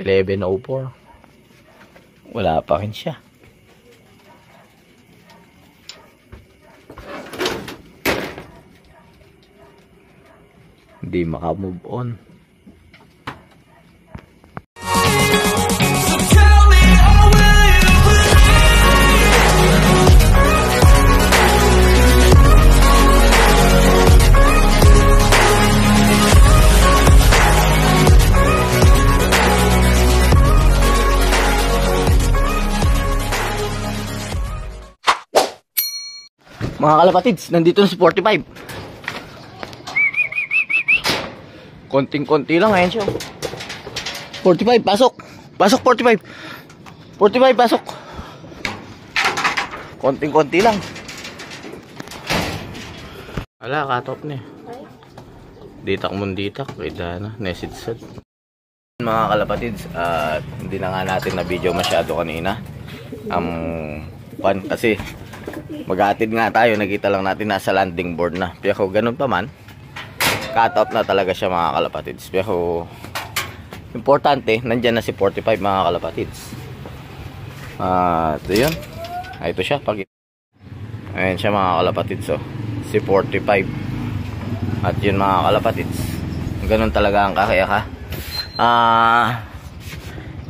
11:04. Wala pa rin siya. Hindi maka-move on. Mga kalapatids, nandito na si 45. Konting-konti lang, ayan siya. 45, pasok. Pasok 45. 45, pasok. Konting-konti lang. Wala, katop niya. Ditak munditak, kaya na, nesitsad. Mga kalapatids, hindi na nga natin na video masyado kanina. Pan, kasi mag-aatid nga tayo, nakita lang natin nasa landing board na. Pero ganun pa man, cut off na talaga siya mga kalapatids. Pero importante, nandyan na si 45 mga kalapatids. Ito yun. Ito siya. Ayan siya mga kalapatids. So, si 45. At yun mga kalapatids. Ganun talaga ang kakayaka.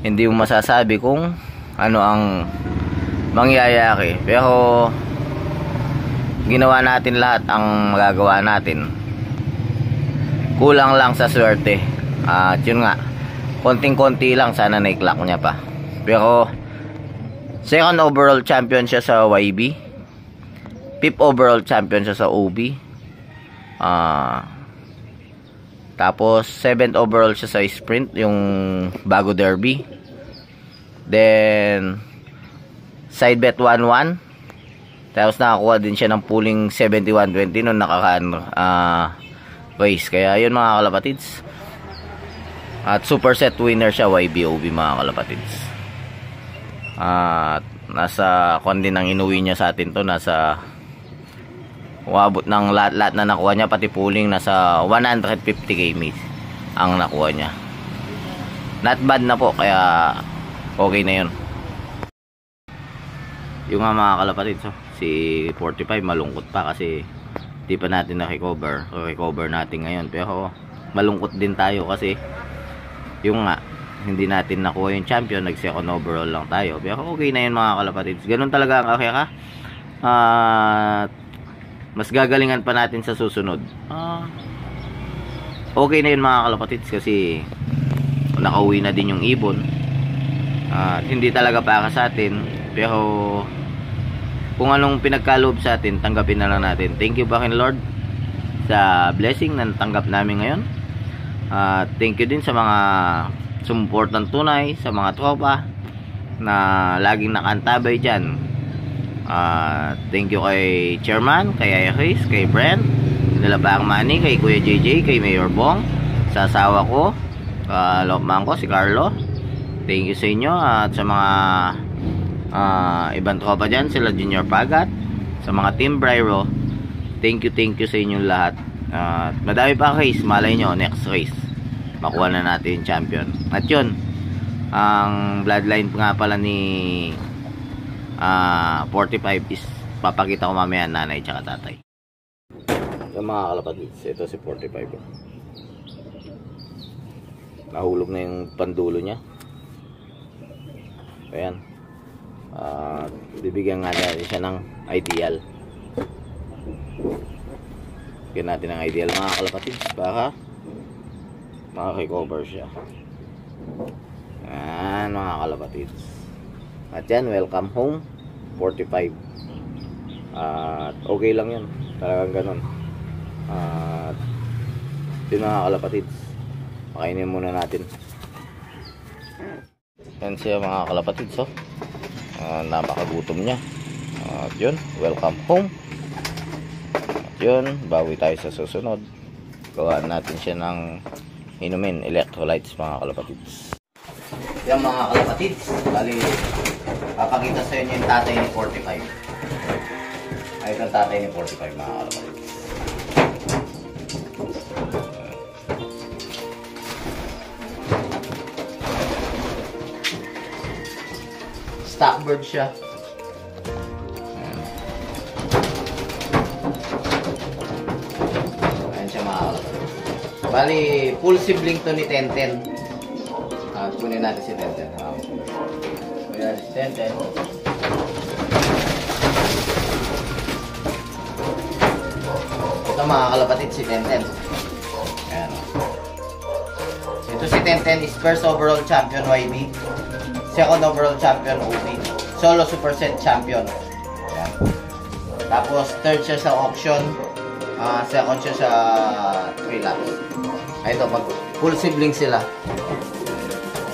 Hindi mo masasabi kung ano ang mangyayari, pero ginawa natin lahat ang magagawa natin. Kulang lang sa swerte. At yun nga, konting-konti lang, sana na-clock niya pa. Pero second overall champion siya sa YB, 5th overall champion siya sa OB, tapos 7th overall siya sa sprint, yung bago derby. Then side bet 1-1. Tapos nakakuha din siya ng pooling 71-20 nung nakakaan race. Kaya yun mga kalapatids. At super set winner siya YBOB mga kalapatids. At nasa kondi nang inuwi niya sa atin to. Nasa uabot ng lahat na nakuha niya. Pati pooling nasa 150k ang nakuha niya. Not bad na po. Kaya okay na yun. Yung mga kalapatids, si 45 malungkot pa kasi di pa natin na-recover natin ngayon. Pero malungkot din tayo kasi yung nga, hindi natin nakuha yung champion, nag second overall lang tayo. Pero okay na yun mga kalapatids. Ganun talaga ang kakayaka. Mas gagalingan pa natin sa susunod. Okay na yun mga kalapatids kasi nakauwi na din yung ibon. Hindi talaga para sa atin, pero kung anong pinagkaloob sa atin, tanggapin na lang natin. Thank you Panginoon Lord sa blessing na natanggap namin ngayon. Thank you din sa mga sumuportang tunay, sa mga tropa na laging nakantabay dyan. Thank you kay Chairman, kay Chris, kay Brent, nila Bang Manny, kay Kuya JJ, kay Mayor Bong, sa asawa ko, lopman ko, si Carlo. Thank you sa inyo at sa mga ibang tropa dyan, sila Junior Pagat, sa mga Team Bryro. Thank you sa inyong lahat. Madami pa race, malay nyo next race makuha na natin yung champion. At yun, ang bloodline nga pala ni 45 is papakita ko mamaya nanay tsaka tatay. Yung mga kalapatids, ito si 45. Nahulog na yung pandulo niya. Ayan. Bibigyan nga natin siya ng ideal. Bigyan natin ng ideal mga kalapatids para maka-recover siya. Ayan mga kalapatids. At yan, welcome home 45. At okay lang yun, talagang ganun. At yun mga kalapatids, pakainin muna natin. Yan siya mga kalapatids. Napakagutom niya. At yun, welcome home. At yun, bawi tayo sa susunod. Gawaan natin siya ng inumin, electrolytes mga kalapatids. Yan mga kalapatids, bali papakita sa inyo yung tatay ni 45. Ay, ito ang tatay ni 45 mga kalapatids. stock bird siya. Ayan siya mga kalapatids. Bali, full sibling to ni Tenten. Kunin natin si Tenten. Kunin natin si Tenten. Ito mga kalapatids, si Tenten. Ayan. Ito si Tenten is first overall champion YB. Second overall champion OB. Solo super set champion. Ayan. Tapos third siya sa auction. Second siya sa 3 laps. Ay, ito, pag full sibling sila.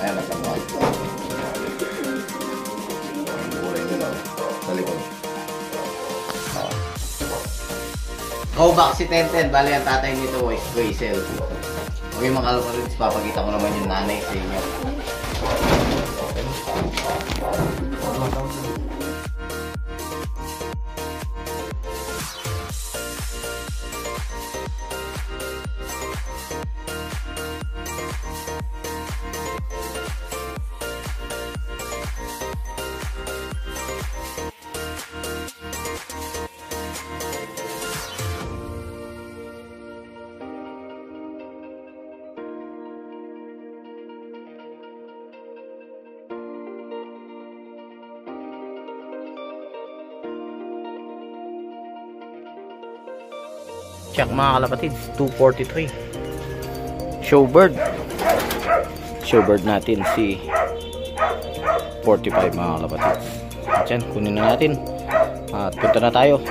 Ayan, masama. Buhay nila sa likod. Go back si Tenten. Bali, ang tatay nito is Quazel. Okay mga kalapatids, papakita ko naman yung nanay sa inyo. Check mga kalapatids, 243. Showbird. Showbird natin si 45 mga kalapatids. Diyan, kunin na natin. At punta na tayo.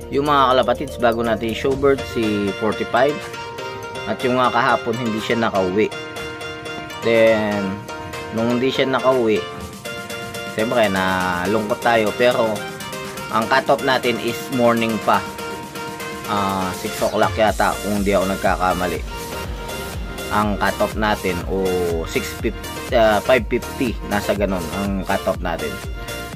Yung mga kalapatids, bago natin showbird si 45. At yung mga kahapon hindi siya nakauwi. Then, nung hindi siya nakauwi, siyempre nalungkot tayo. Pero, ang cut-off natin is morning pa. 6 o'clock yata kung hindi ako nagkakamali ang cut-off natin, o 5:50 nasa ganon ang cut-off natin.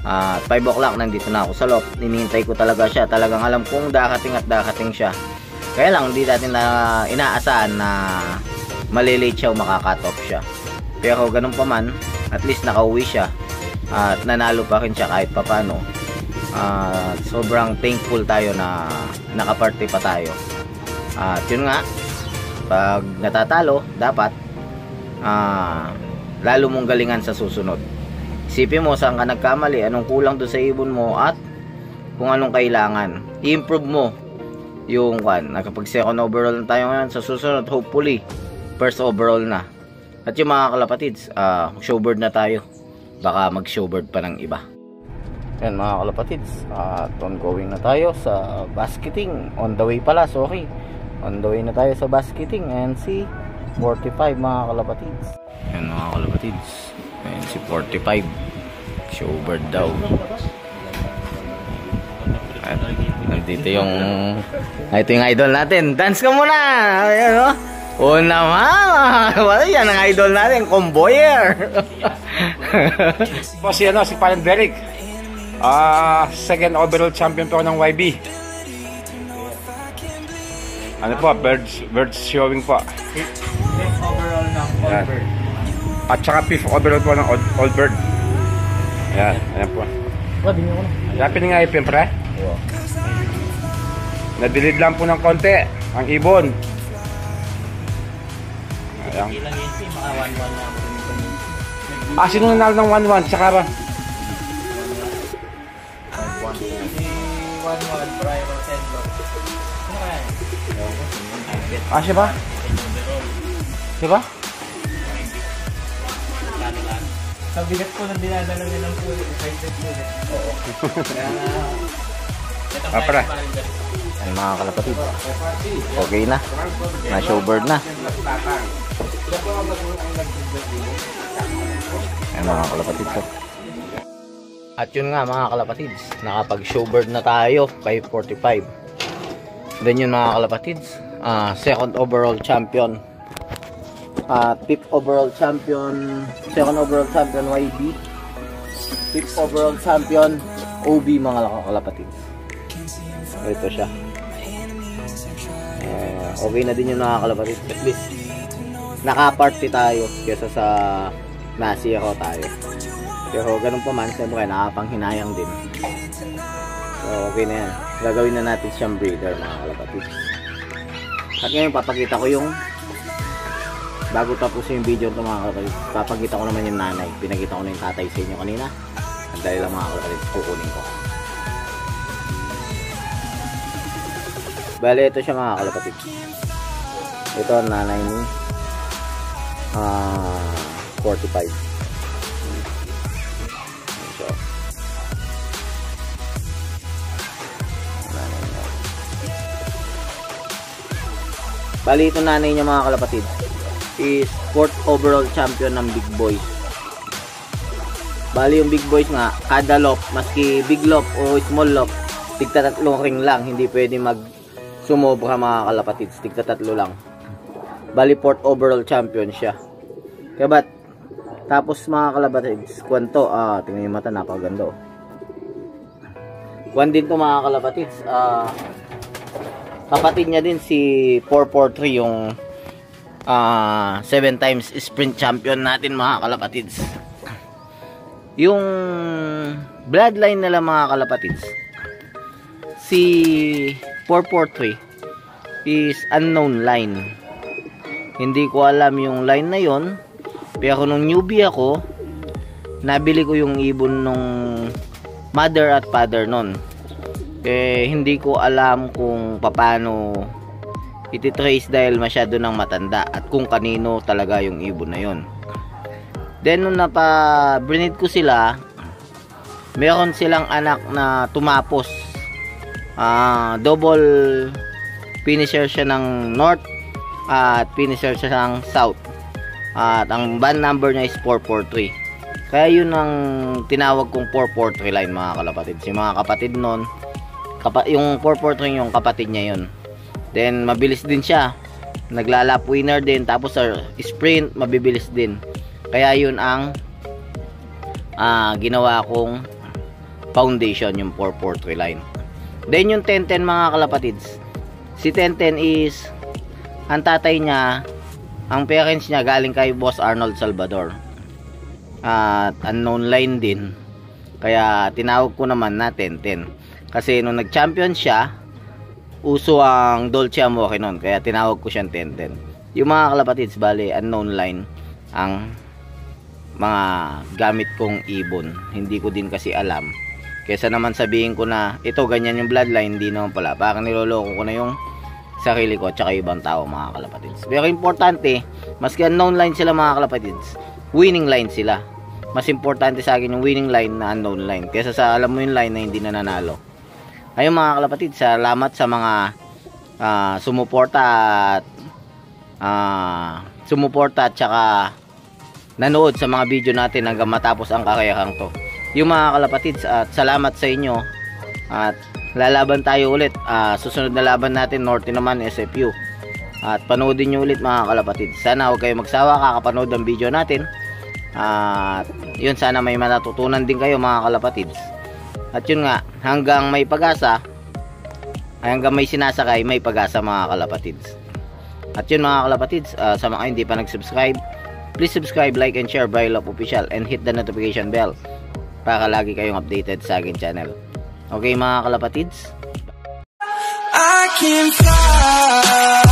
5 o'clock nandito na ako sa loft. Ninihintay ko talaga siya, talagang alam kong dakating at dakating siya, kaya lang hindi natin na inaasahan na malilate siya o maka-cut off siya. Pero ganun pa man, at least nakauwi siya at nanalo pa rin siya kahit papano. Sobrang thankful tayo na nakaparty pa tayo. At yun nga, pag natatalo, dapat lalo mong galingan sa susunod. Isipin mo saan ka nagkamali, anong kulang doon sa ibon mo, at kung anong kailangan. I-improve mo yung nakapag second overall na tayo ngayon. Sa susunod, hopefully, first overall na. At yung mga kalapatids, showbird na tayo. Baka mag-showbird pa ng iba. Yan mga kalapatids, ongoing na tayo sa basketing. On the way pala, sorry. On the way na tayo sa basketing. Ayan si 45 mga kalapatids. Yan mga kalapatids. Ayan si 45. Showbird daw. Ayan, nandito yung... ito yung idol natin. Dance ka muna! Ayan o. Oo naman! Yan ang idol natin, Comboyer! Boss, si Palan Derek. Second overall champion po ng YB. Ano po, birds showing po. 5th overall ng Old Bird. At saka 5th overall po ng Old Bird. Ayan, ayan po. Yapin nga ipin, pre. Nadilid lang po ng konti ang ibon. Ayan. Sino nanalo ng 1-1? Tsaka ba? 1-1 Prior Sendo. Siya ba? Siya ba? Sa bigat ko na dinadala niya ng pulo, excited po. Oo. Para. Ay mga kalapatid. Okay na. Na showbird na. Ay mga kalapatid ko. At yun nga mga kalapatids, nakapag-showbird na tayo kay 45. Then yun mga kalapatids, second overall champion, 5th overall champion, second overall champion YB, 5th overall champion OB mga kalapatids. Ito siya. Okay na din yung mga kalapatids. At least nakaparty tayo kesa sa nasiro tayo. Pero ganun pa man, siyempre nakapanghinayang din. So okay na yan. Gagawin na natin siyang breeder mga kalapatids. At ngayon papakita ko yung, bago tapos yung video ito mga kalapatids, papakita ko naman yung nanay. Pinakita ko na yung tatay sa inyo kanina. Ang dali lang mga kalapatids, kukunin ko. Bale, ito siya mga kalapatids. Ito ang nanay ni 45. So, nanay niya. Bale, ito nanay niya mga kalapatids is 4th overall champion ng Big Boys. Bale, yung Big Boys nga, kada lop, maski big lop o small lop, tigta 3 ring lang, hindi pwede sumobra mga kalapatids, tigta 3 lang. Bali 4th overall champion siya. Kaya ba't? Tapos mga kalapatids, kwento, tingnan yung mata, napakaganda. Kwan din to mga kalapatids, kapatid niya din si 443, yung 7 times sprint champion natin mga kalapatids. Yung bloodline nila mga kalapatids, si 443 is unknown line. Hindi ko alam yung line na yon, pero nung newbie ako, nabili ko yung ibon nung mother at father nun. Hindi ko alam kung paano ititrace dahil masyado nang matanda at kung kanino talaga yung ibon na yon. Then nung breed ko sila, meron silang anak na tumapos. Double finisher siya ng North at finisher siya ng South. At ang band number niya is 443. Kaya yun ang tinawag kong 443 line mga kalapatids. Yung mga kapatid nun, yung 443 yung kapatid niya yun. Then mabilis din siya. Naglalap winner din. Tapos sa sprint, mabibilis din. Kaya yun ang ginawa kong foundation, yung 443 line. Then yung 1010 mga kalapatids, si 1010 is, ang tatay niya, ang parents niya galing kay Boss Arnold Salvador. At unknown line din. Kaya tinawag ko naman na 1010. Kasi nung nag-champion siya, uso ang Dolce Amore nun. Kaya tinawag ko siyang 1010. Yung mga kalapatids, bali, unknown line ang mga gamit kong ibon. Hindi ko din kasi alam. Kesa naman sabihin ko na ito ganyan yung bloodline, hindi naman pala. Parang niloloko ko na yung sarili ko at saka ibang tao mga kalapatids. Pero importante, maski unknown line sila mga kalapatids, winning line sila. Mas importante sa akin yung winning line na unknown line kesa sa alam mo yung line na hindi nananalo. Ayun mga kalapatids, salamat sa mga sumuporta at saka nanood sa mga video natin hanggang matapos ang karerang to. Yung mga kalapatids, at salamat sa inyo at lalaban tayo ulit. Susunod na laban natin, Norte naman, SFU. At panoodin nyo ulit mga kalapatids. Sana huwag kayo magsawa kakapanood ng video natin. At yun, sana may matutunan din kayo mga kalapatids. At yun nga, hanggang may pag-asa, hanggang may sinasakay, may pag-asa mga kalapatids. At yun mga kalapatids, sa mga hindi pa nag-subscribe, please subscribe, like, and share Brylop Official, and hit the notification bell para lagi kayong updated sa akin channel. Okay mga kalapatids? I can fly.